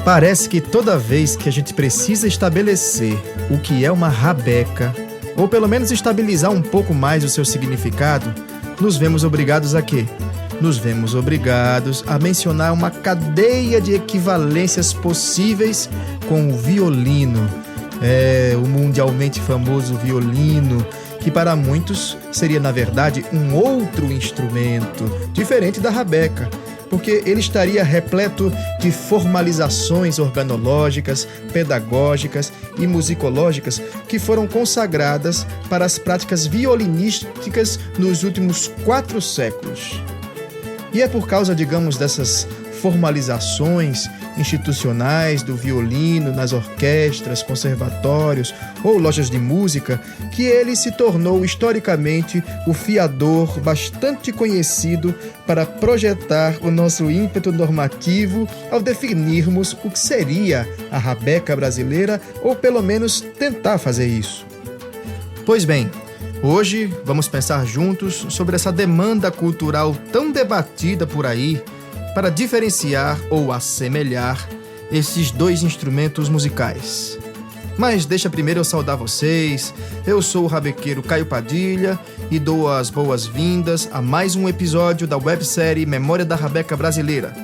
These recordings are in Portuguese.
Parece que toda vez que a gente precisa estabelecer o que é uma rabeca, ou pelo menos estabilizar um pouco mais o seu significado, nos vemos obrigados a quê? Nos vemos obrigados a mencionar uma cadeia de equivalências possíveis com o violino. O mundialmente famoso violino, que para muitos seria, na verdade, um outro instrumento, diferente da rabeca, porque ele estaria repleto de formalizações organológicas, pedagógicas e musicológicas que foram consagradas para as práticas violinísticas nos últimos 4 séculos. E é por causa, digamos, dessas formalizações institucionais do violino nas orquestras, conservatórios ou lojas de música que ele se tornou historicamente o fiador bastante conhecido para projetar o nosso ímpeto normativo ao definirmos o que seria a rabeca brasileira, ou pelo menos tentar fazer isso. Pois bem, hoje vamos pensar juntos sobre essa demanda cultural tão debatida por aí para diferenciar ou assemelhar esses 2 instrumentos musicais. Mas deixa primeiro eu saudar vocês. Eu sou o rabequeiro Caio Padilha e dou as boas-vindas a mais um episódio da websérie Memória da Rabeca Brasileira.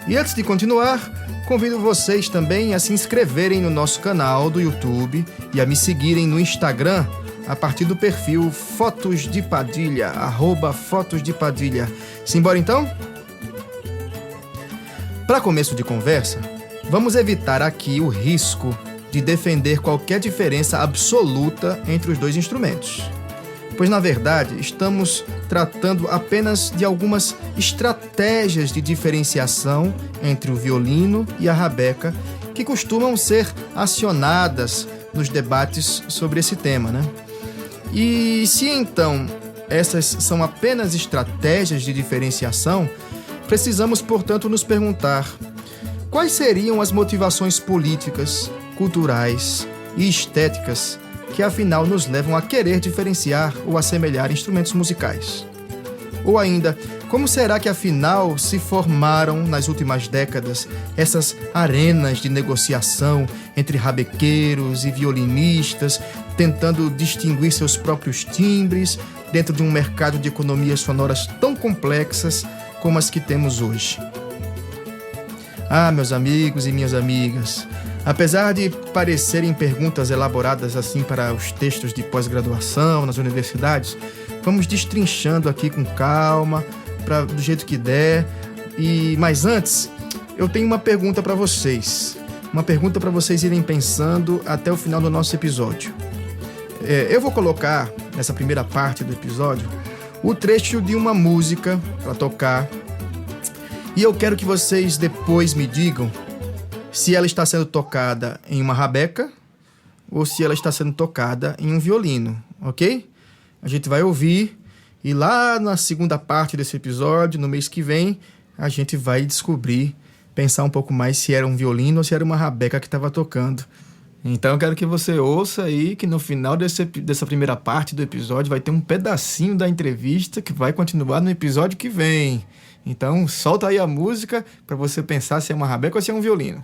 E antes de continuar, convido vocês também a se inscreverem no nosso canal do YouTube e a me seguirem no Instagram a partir do perfil Fotos de Padilha, @Fotos de Padilha. Simbora então? Para começo de conversa, vamos evitar aqui o risco de defender qualquer diferença absoluta entre os 2 instrumentos, pois na verdade estamos tratando apenas de algumas estratégias de diferenciação entre o violino e a rabeca que costumam ser acionadas nos debates sobre esse tema, né? E se então essas são apenas estratégias de diferenciação, precisamos, portanto, nos perguntar quais seriam as motivações políticas, culturais e estéticas que, afinal, nos levam a querer diferenciar ou assemelhar instrumentos musicais. Ou ainda, como será que, afinal, se formaram, nas últimas décadas, essas arenas de negociação entre rabequeiros e violinistas, tentando distinguir seus próprios timbres dentro de um mercado de economias sonoras tão complexas como as que temos hoje? Meus amigos e minhas amigas, apesar de parecerem perguntas elaboradas assim para os textos de pós-graduação nas universidades, vamos destrinchando aqui com calma, do jeito que der. Mas antes, eu tenho uma pergunta para vocês. Uma pergunta para vocês irem pensando até o final do nosso episódio. Eu vou colocar, nessa primeira parte do episódio, o trecho de uma música para tocar. E eu quero que vocês depois me digam se ela está sendo tocada em uma rabeca ou se ela está sendo tocada em um violino, ok? A gente vai ouvir e lá na segunda parte desse episódio, no mês que vem, a gente vai descobrir, pensar um pouco mais se era um violino ou se era uma rabeca que estava tocando. Então eu quero que você ouça aí que no final dessa primeira parte do episódio vai ter um pedacinho da entrevista que vai continuar no episódio que vem. Então solta aí a música para você pensar se é uma rabeca ou se é um violino.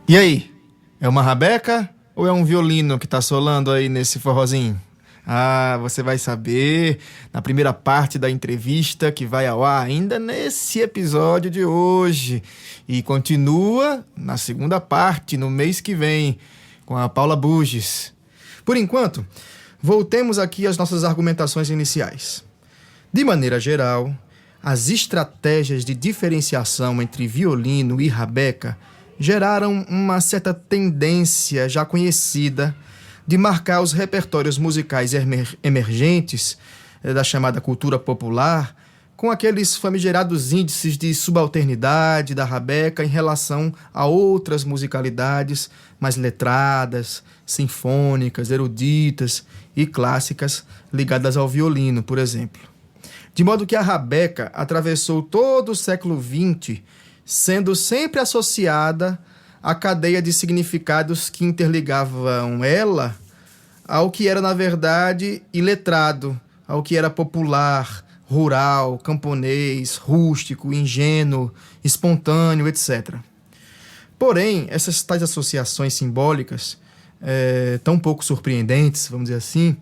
E aí, é uma rabeca ou é um violino que tá solando aí nesse forrozinho? Ah, você vai saber na primeira parte da entrevista que vai ao ar ainda nesse episódio de hoje. E continua na segunda parte, no mês que vem, com a Paula Buges. Por enquanto, voltemos aqui às nossas argumentações iniciais. De maneira geral, as estratégias de diferenciação entre violino e rabeca geraram uma certa tendência já conhecida de marcar os repertórios musicais emergentes da chamada cultura popular com aqueles famigerados índices de subalternidade da rabeca em relação a outras musicalidades mais letradas, sinfônicas, eruditas e clássicas ligadas ao violino, por exemplo. De modo que a rabeca atravessou todo o século XX, sendo sempre associada à cadeia de significados que interligavam ela ao que era, na verdade, iletrado, ao que era popular, rural, camponês, rústico, ingênuo, espontâneo, etc. Porém, essas tais associações simbólicas, tão pouco surpreendentes, vamos dizer assim,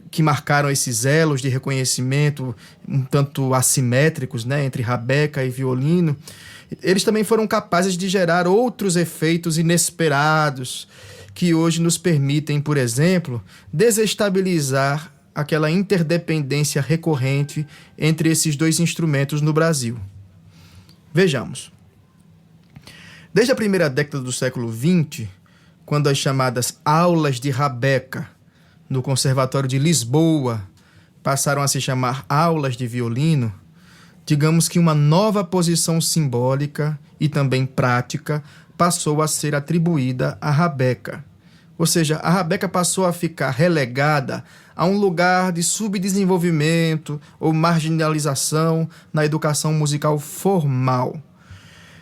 que marcaram esses elos de reconhecimento um tanto assimétricos, né, entre rabeca e violino, eles também foram capazes de gerar outros efeitos inesperados que hoje nos permitem, por exemplo, desestabilizar aquela interdependência recorrente entre esses dois instrumentos no Brasil. Vejamos. Desde a primeira década do século XX, quando as chamadas aulas de rabeca no Conservatório de Lisboa passaram a se chamar aulas de violino, digamos que uma nova posição simbólica e também prática passou a ser atribuída à rabeca. Ou seja, a rabeca passou a ficar relegada a um lugar de subdesenvolvimento ou marginalização na educação musical formal.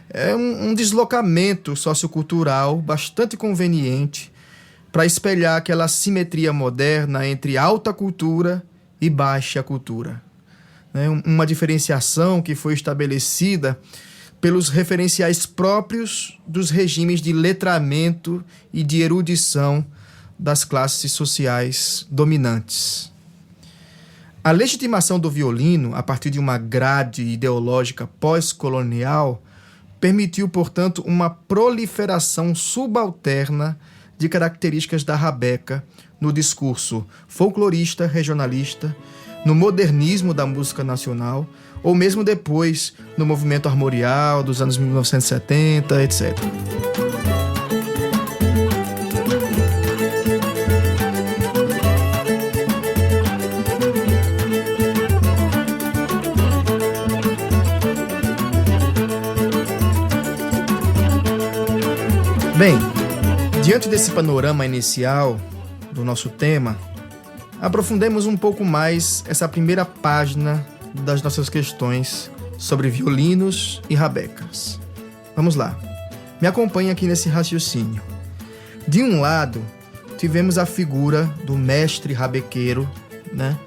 É um deslocamento sociocultural bastante conveniente para espelhar aquela assimetria moderna entre alta cultura e baixa cultura. Uma diferenciação que foi estabelecida pelos referenciais próprios dos regimes de letramento e de erudição das classes sociais dominantes. A legitimação do violino, a partir de uma grade ideológica pós-colonial, permitiu, portanto, uma proliferação subalterna de características da rabeca no discurso folclorista, regionalista, no modernismo da música nacional, ou mesmo depois no movimento armorial dos anos 1970, etc. Bem, diante desse panorama inicial do nosso tema, aprofundemos um pouco mais essa primeira página das nossas questões sobre violinos e rabecas. Vamos lá. Me acompanhe aqui nesse raciocínio. De um lado, tivemos a figura do mestre rabequeiro, né?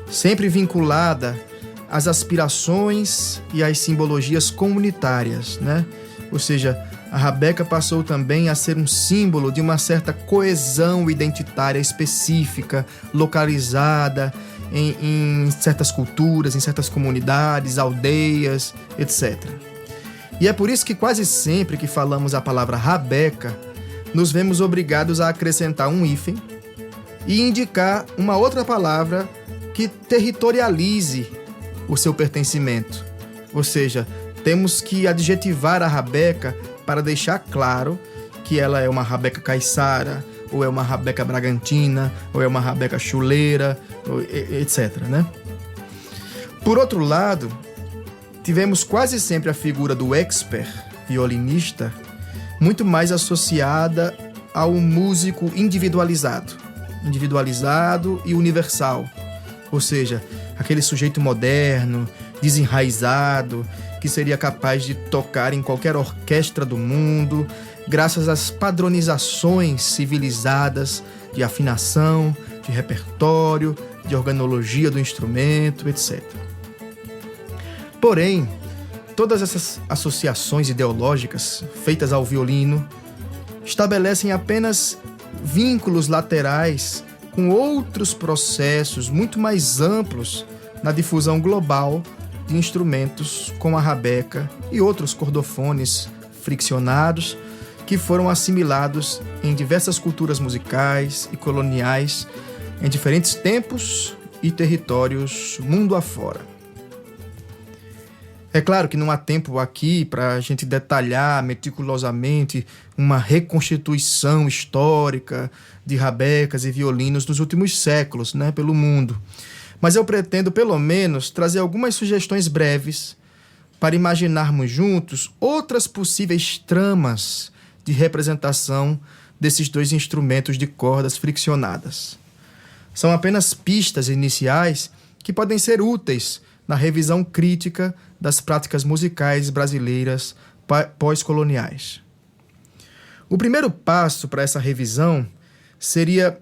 Sempre vinculada às aspirações e às simbologias comunitárias, né? Ou seja, a rabeca passou também a ser um símbolo de uma certa coesão identitária específica, localizada em certas culturas, em certas comunidades, aldeias, etc. E é por isso que quase sempre que falamos a palavra rabeca, nos vemos obrigados a acrescentar um hífen e indicar uma outra palavra que territorialize o seu pertencimento. Ou seja, temos que adjetivar a rabeca para deixar claro que ela é uma rabeca caiçara, ou é uma rabeca bragantina, ou é uma rabeca chuleira, etc., né? Por outro lado, tivemos quase sempre a figura do expert violinista muito mais associada ao músico individualizado e universal, ou seja, aquele sujeito moderno, desenraizado, que seria capaz de tocar em qualquer orquestra do mundo, graças às padronizações civilizadas de afinação, de repertório, de organologia do instrumento, etc. Porém, todas essas associações ideológicas feitas ao violino estabelecem apenas vínculos laterais com outros processos muito mais amplos na difusão global de instrumentos como a rabeca e outros cordofones friccionados que foram assimilados em diversas culturas musicais e coloniais em diferentes tempos e territórios mundo afora. É claro que não há tempo aqui para a gente detalhar meticulosamente uma reconstituição histórica de rabecas e violinos nos últimos séculos, pelo mundo. Mas eu pretendo, pelo menos, trazer algumas sugestões breves para imaginarmos juntos outras possíveis tramas de representação desses dois instrumentos de cordas friccionadas. São apenas pistas iniciais que podem ser úteis na revisão crítica das práticas musicais brasileiras pós-coloniais. O primeiro passo para essa revisão seria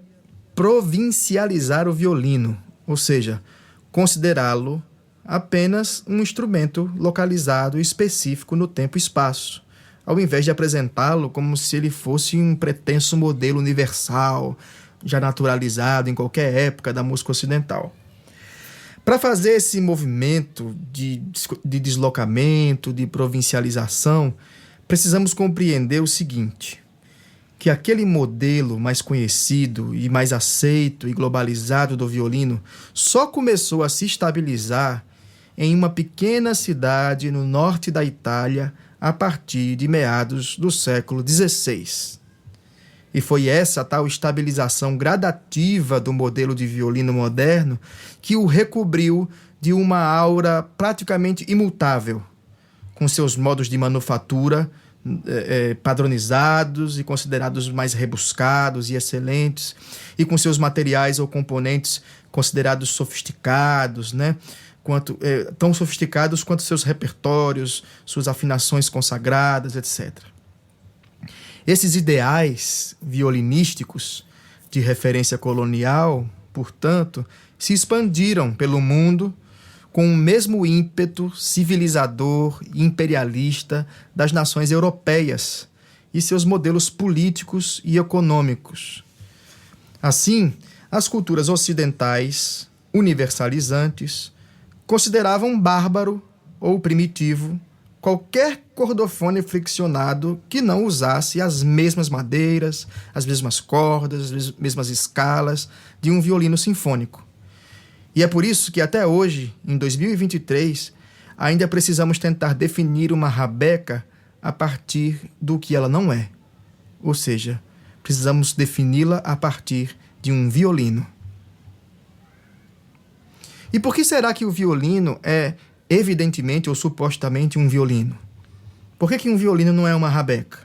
provincializar o violino, ou seja, considerá-lo apenas um instrumento localizado e específico no tempo e espaço, ao invés de apresentá-lo como se ele fosse um pretenso modelo universal, já naturalizado em qualquer época da música ocidental. Para fazer esse movimento de deslocamento, de provincialização, precisamos compreender o seguinte, que aquele modelo mais conhecido e mais aceito e globalizado do violino só começou a se estabilizar em uma pequena cidade no norte da Itália a partir de meados do século XVI. E foi essa tal estabilização gradativa do modelo de violino moderno que o recobriu de uma aura praticamente imutável, com seus modos de manufatura padronizados e considerados mais rebuscados e excelentes, e com seus materiais ou componentes considerados sofisticados, tão sofisticados quanto seus repertórios, suas afinações consagradas, etc. Esses ideais violinísticos de referência colonial, portanto, se expandiram pelo mundo com o mesmo ímpeto civilizador e imperialista das nações europeias e seus modelos políticos e econômicos. Assim, as culturas ocidentais, universalizantes, consideravam bárbaro ou primitivo qualquer cordofone friccionado que não usasse as mesmas madeiras, as mesmas cordas, as mesmas escalas de um violino sinfônico. E é por isso que até hoje, em 2023, ainda precisamos tentar definir uma rabeca a partir do que ela não é. Ou seja, precisamos defini-la a partir de um violino. E por que será que o violino é evidentemente ou supostamente um violino? Por que um violino não é uma rabeca?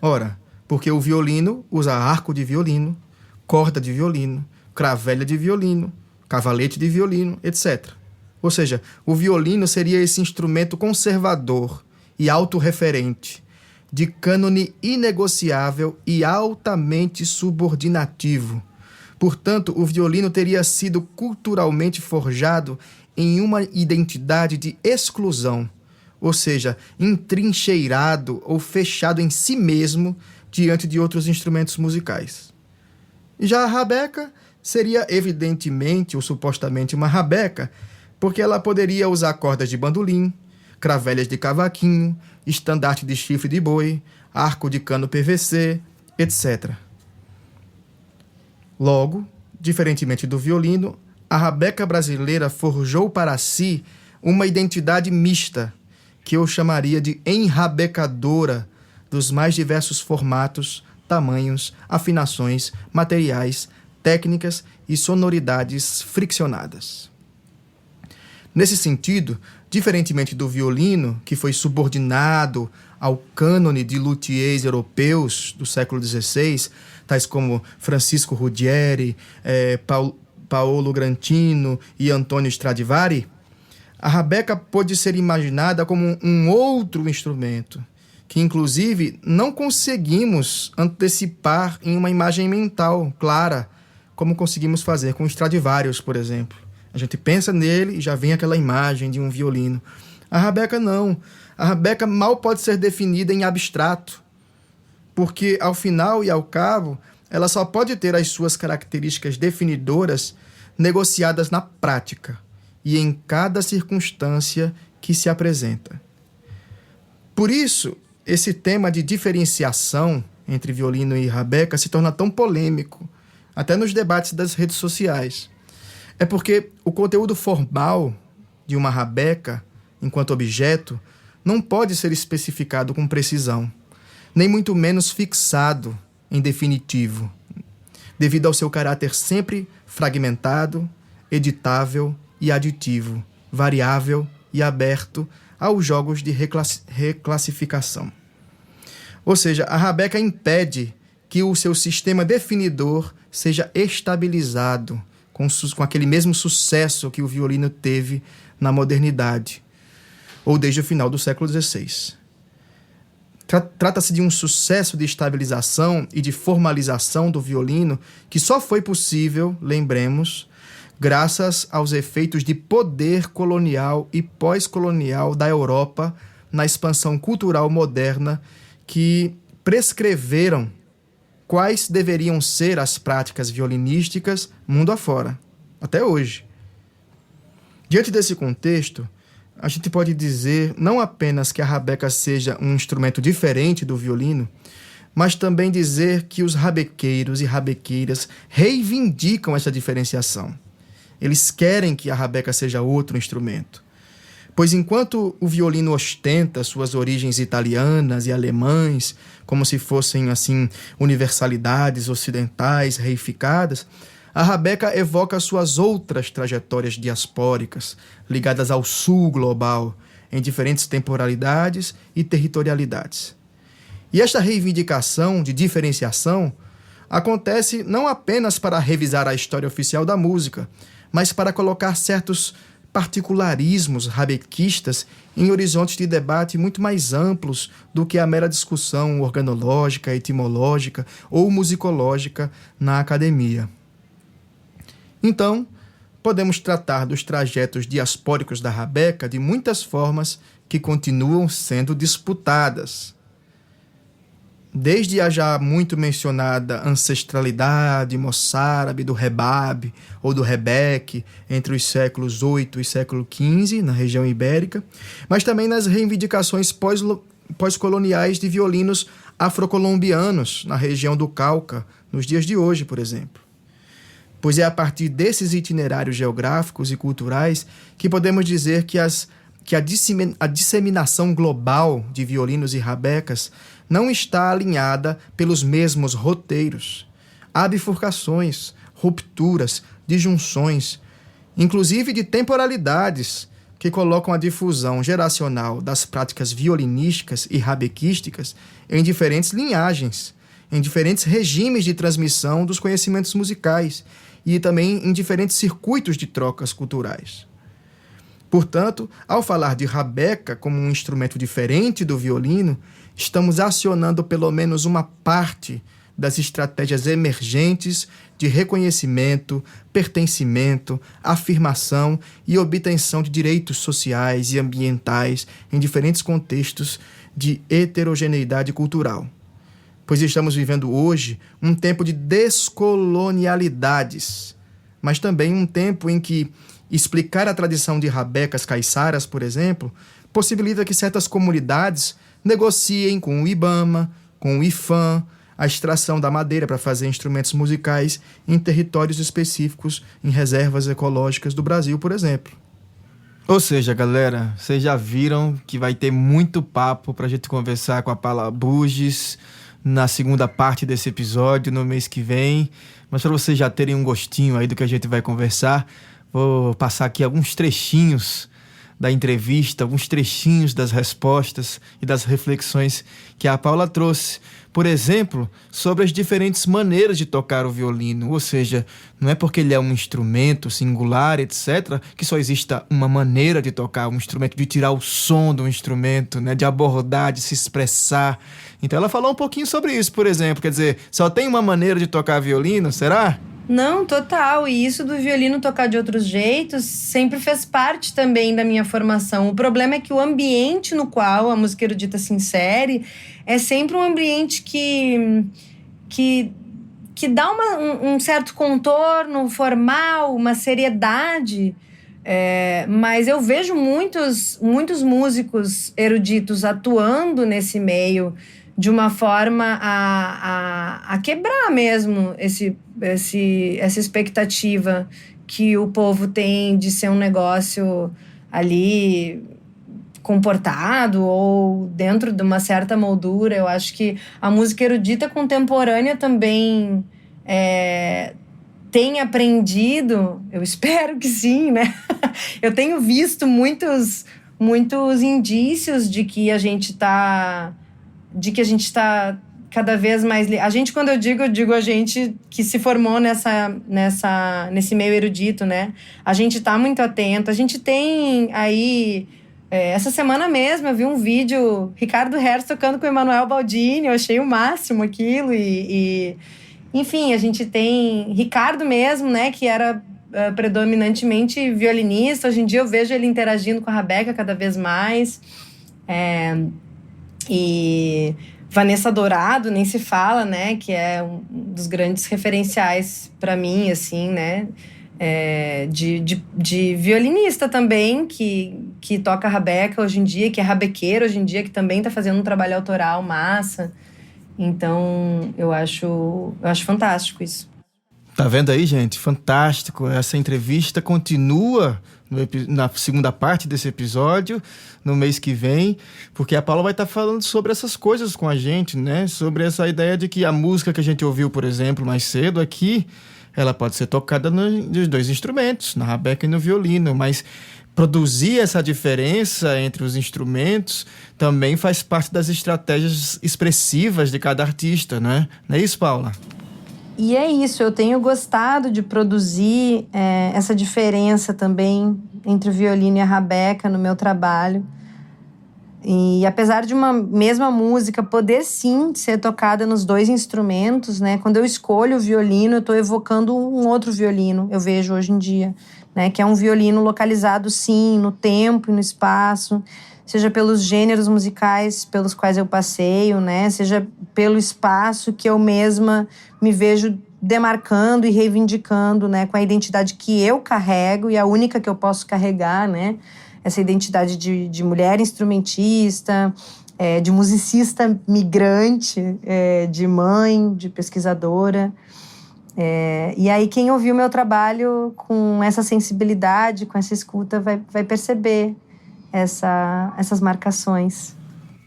Ora, porque o violino usa arco de violino, corda de violino, cravelha de violino, cavalete de violino, etc. Ou seja, o violino seria esse instrumento conservador e autorreferente, de cânone inegociável e altamente subordinativo. Portanto, o violino teria sido culturalmente forjado em uma identidade de exclusão, ou seja, entrincheirado ou fechado em si mesmo diante de outros instrumentos musicais. Já a rabeca seria evidentemente ou supostamente uma rabeca, porque ela poderia usar cordas de bandolim, cravelhas de cavaquinho, estandarte de chifre de boi, arco de cano PVC, etc. Logo, diferentemente do violino, a rabeca brasileira forjou para si uma identidade mista, que eu chamaria de enrabecadora dos mais diversos formatos, tamanhos, afinações, materiais, técnicas e sonoridades friccionadas. Nesse sentido, diferentemente do violino, que foi subordinado ao cânone de luthiers europeus do século XVI, tais como Francisco Ruggieri, Paolo Grantino e Antonio Stradivari, a rabeca pôde ser imaginada como um outro instrumento, que inclusive não conseguimos antecipar em uma imagem mental clara, como conseguimos fazer com Stradivarius, por exemplo. A gente pensa nele e já vem aquela imagem de um violino. A rabeca não. A rabeca mal pode ser definida em abstrato, porque ao final e ao cabo, ela só pode ter as suas características definidoras negociadas na prática e em cada circunstância que se apresenta. Por isso, esse tema de diferenciação entre violino e rabeca se torna tão polêmico, até nos debates das redes sociais. É porque o conteúdo formal de uma rabeca, enquanto objeto, não pode ser especificado com precisão, nem muito menos fixado em definitivo, devido ao seu caráter sempre fragmentado, editável e aditivo, variável e aberto aos jogos de reclassificação. Ou seja, a rabeca impede que o seu sistema definidor seja estabilizado com aquele mesmo sucesso que o violino teve na modernidade, ou desde o final do século XVI. Trata-se de um sucesso de estabilização e de formalização do violino que só foi possível, lembremos, graças aos efeitos de poder colonial e pós-colonial da Europa na expansão cultural moderna que prescreveram quais deveriam ser as práticas violinísticas mundo afora, até hoje. Diante desse contexto, a gente pode dizer não apenas que a rabeca seja um instrumento diferente do violino, mas também dizer que os rabequeiros e rabequeiras reivindicam essa diferenciação. Eles querem que a rabeca seja outro instrumento. Pois enquanto o violino ostenta suas origens italianas e alemães, como se fossem, assim, universalidades ocidentais reificadas, a rabeca evoca suas outras trajetórias diaspóricas, ligadas ao sul global, em diferentes temporalidades e territorialidades. E esta reivindicação de diferenciação acontece não apenas para revisar a história oficial da música, mas para colocar certos particularismos rabequistas em horizontes de debate muito mais amplos do que a mera discussão organológica, etimológica ou musicológica na academia. Então, podemos tratar dos trajetos diaspóricos da rabeca de muitas formas que continuam sendo disputadas. Desde a já muito mencionada ancestralidade moçárabe do rebabe ou do rebeque entre os séculos VIII e século XV na região ibérica, mas também nas reivindicações pós-coloniais de violinos afrocolombianos na região do Cauca, nos dias de hoje, por exemplo. Pois é a partir desses itinerários geográficos e culturais que podemos dizer que a disseminação global de violinos e rabecas não está alinhada pelos mesmos roteiros. Há bifurcações, rupturas, disjunções, inclusive de temporalidades, que colocam a difusão geracional das práticas violinísticas e rabequísticas em diferentes linhagens, em diferentes regimes de transmissão dos conhecimentos musicais e também em diferentes circuitos de trocas culturais. Portanto, ao falar de rabeca como um instrumento diferente do violino, estamos acionando pelo menos uma parte das estratégias emergentes de reconhecimento, pertencimento, afirmação e obtenção de direitos sociais e ambientais em diferentes contextos de heterogeneidade cultural. Pois estamos vivendo hoje um tempo de descolonialidades, mas também um tempo em que explicar a tradição de rabecas caiçaras, por exemplo, possibilita que certas comunidades negociem com o IBAMA, com o IFAM, a extração da madeira para fazer instrumentos musicais em territórios específicos, em reservas ecológicas do Brasil, por exemplo. Ou seja, galera, vocês já viram que vai ter muito papo para a gente conversar com a Paula Buges na segunda parte desse episódio, no mês que vem. Mas para vocês já terem um gostinho aí do que a gente vai conversar, vou passar aqui alguns trechinhos da entrevista, alguns trechinhos das respostas e das reflexões que a Paula trouxe. Por exemplo, sobre as diferentes maneiras de tocar o violino. Ou seja, não é porque ele é um instrumento singular, etc., que só exista uma maneira de tocar um instrumento, de tirar o som do instrumento, né, de abordar, de se expressar. Então ela falou um pouquinho sobre isso, por exemplo. Quer dizer, só tem uma maneira de tocar violino, será? Não, total. E isso do violino tocar de outros jeitos sempre fez parte também da minha formação. O problema é que o ambiente no qual a música erudita se insere é sempre um ambiente que, que dá um certo contorno formal, uma seriedade. Mas eu vejo muitos músicos eruditos atuando nesse meio de uma forma a quebrar mesmo essa expectativa que o povo tem de ser um negócio ali comportado ou dentro de uma certa moldura. Eu acho que a música erudita contemporânea também tem aprendido, eu espero que sim, né? Eu tenho visto muitos indícios de que a gente está cada vez mais... A gente, quando eu digo a gente que se formou nesse meio erudito, né? A gente está muito atento. A gente tem aí... essa semana mesmo eu vi um vídeo, Ricardo Hertz tocando com o Emanuel Baldini, eu achei o máximo aquilo. Enfim, a gente tem Ricardo mesmo, né? Que era predominantemente violinista. Hoje em dia eu vejo ele interagindo com a Rabeca cada vez mais. E Vanessa Dourado, nem se fala, né? Que é um dos grandes referenciais para mim, assim, né? De violinista também, que toca Rabeca hoje em dia, que é rabequeiro hoje em dia, que também está fazendo um trabalho autoral massa. Então, eu acho fantástico isso. Tá vendo aí, gente? Fantástico. Essa entrevista continua na segunda parte desse episódio, no mês que vem, porque a Paula vai estar falando sobre essas coisas com a gente, né? Sobre essa ideia de que a música que a gente ouviu, por exemplo, mais cedo aqui, ela pode ser tocada nos dois instrumentos, na rabeca e no violino, mas produzir essa diferença entre os instrumentos também faz parte das estratégias expressivas de cada artista, né? Não é isso, Paula? E é isso, eu tenho gostado de produzir essa diferença também entre o violino e a rabeca no meu trabalho. E apesar de uma mesma música poder sim ser tocada nos dois instrumentos, né? Quando eu escolho o violino, eu estou evocando um outro violino, eu vejo hoje em dia, né? Que é um violino localizado sim no tempo e no espaço, seja pelos gêneros musicais pelos quais eu passeio, né? Seja pelo espaço que eu mesma me vejo demarcando e reivindicando, né? Com a identidade que eu carrego e a única que eu posso carregar, né? Essa identidade de mulher instrumentista, de musicista migrante, de mãe, de pesquisadora. E aí quem ouviu meu trabalho com essa sensibilidade, com essa escuta, vai perceber essas marcações.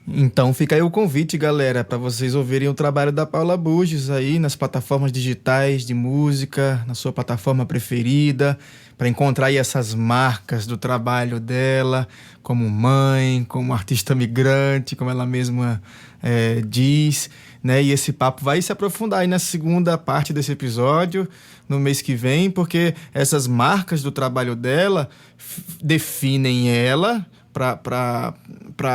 Então fica aí o convite, galera, para vocês ouvirem o trabalho da Paula Burgos aí nas plataformas digitais de música, na sua plataforma preferida, para encontrar aí essas marcas do trabalho dela, como mãe, como artista migrante, como ela mesma diz, né? E esse papo vai se aprofundar aí na segunda parte desse episódio, no mês que vem, porque essas marcas do trabalho dela definem ela para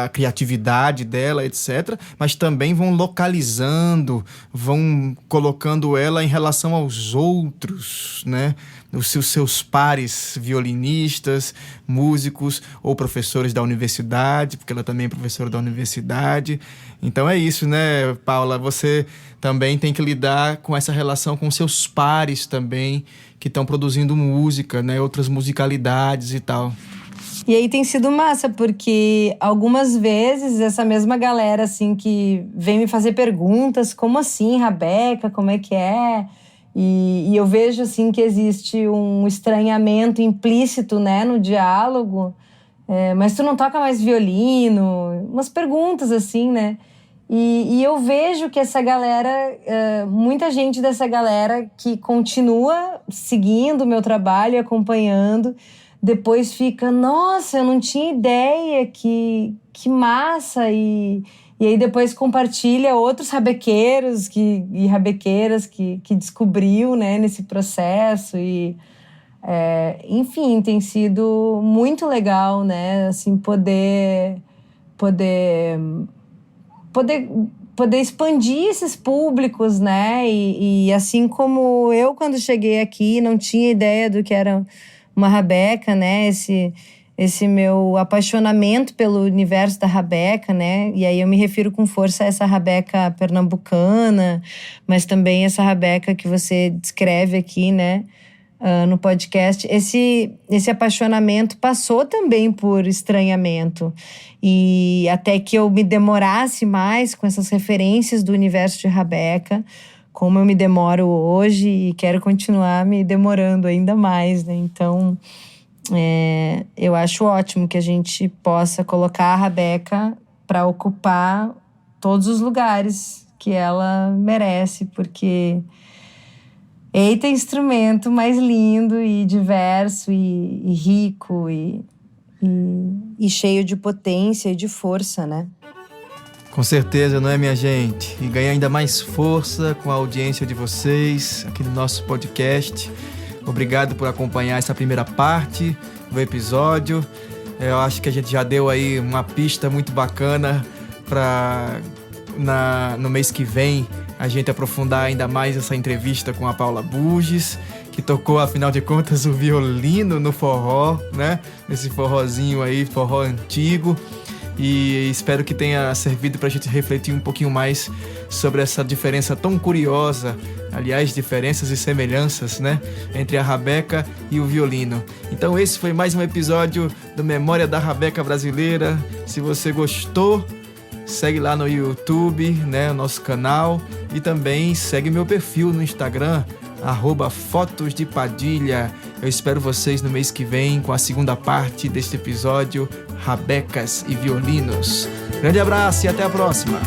a criatividade dela, etc., mas também vão localizando, vão colocando ela em relação aos outros, né? Os seus pares violinistas, músicos ou professores da universidade, porque ela também é professora da universidade. Então é isso, né, Paula? Você também tem que lidar com essa relação com seus pares também, que estão produzindo música, né? Outras musicalidades e tal. E aí tem sido massa, porque algumas vezes essa mesma galera, assim, que vem me fazer perguntas, como assim, Rabeca, como é que é? E eu vejo, assim, que existe um estranhamento implícito, né, no diálogo. Mas tu não toca mais violino? Umas perguntas, assim, né? E eu vejo que essa galera, muita gente dessa galera que continua seguindo o meu trabalho e acompanhando, depois fica, nossa, eu não tinha ideia, que massa, e aí depois compartilha outros rabequeiros e rabequeiras que descobriu, né, nesse processo, enfim, tem sido muito legal, né, assim, poder poder expandir esses públicos, né? E assim como eu, quando cheguei aqui, não tinha ideia do que era uma rabeca, né? Esse meu apaixonamento pelo universo da rabeca, né? E aí eu me refiro com força a essa rabeca pernambucana, mas também essa rabeca que você descreve aqui, né? No podcast. Esse apaixonamento passou também por estranhamento. E até que eu me demorasse mais com essas referências do universo de rabeca, como eu me demoro hoje e quero continuar me demorando ainda mais, né? Então, eu acho ótimo que a gente possa colocar a rabeca para ocupar todos os lugares que ela merece, porque eita instrumento mais lindo e diverso e rico e cheio de potência e de força, né? Com certeza, não é, minha gente? E ganha ainda mais força com a audiência de vocês aqui no nosso podcast. Obrigado por acompanhar essa primeira parte do episódio. Eu acho que a gente já deu aí uma pista muito bacana para no mês que vem a gente aprofundar ainda mais essa entrevista com a Paula Burgess, que tocou, afinal de contas, o violino no forró, né? Esse forrozinho aí, forró antigo. E espero que tenha servido para a gente refletir um pouquinho mais sobre essa diferença tão curiosa, aliás, diferenças e semelhanças, né, entre a rabeca e o violino. Então esse foi mais um episódio do Memória da Rabeca Brasileira. Se você gostou, segue lá no YouTube, né, o nosso canal, e também segue meu perfil no Instagram, @fotosdepadilha. Eu espero vocês no mês que vem com a segunda parte deste episódio, Rabecas e Violinos. Grande abraço e até a próxima!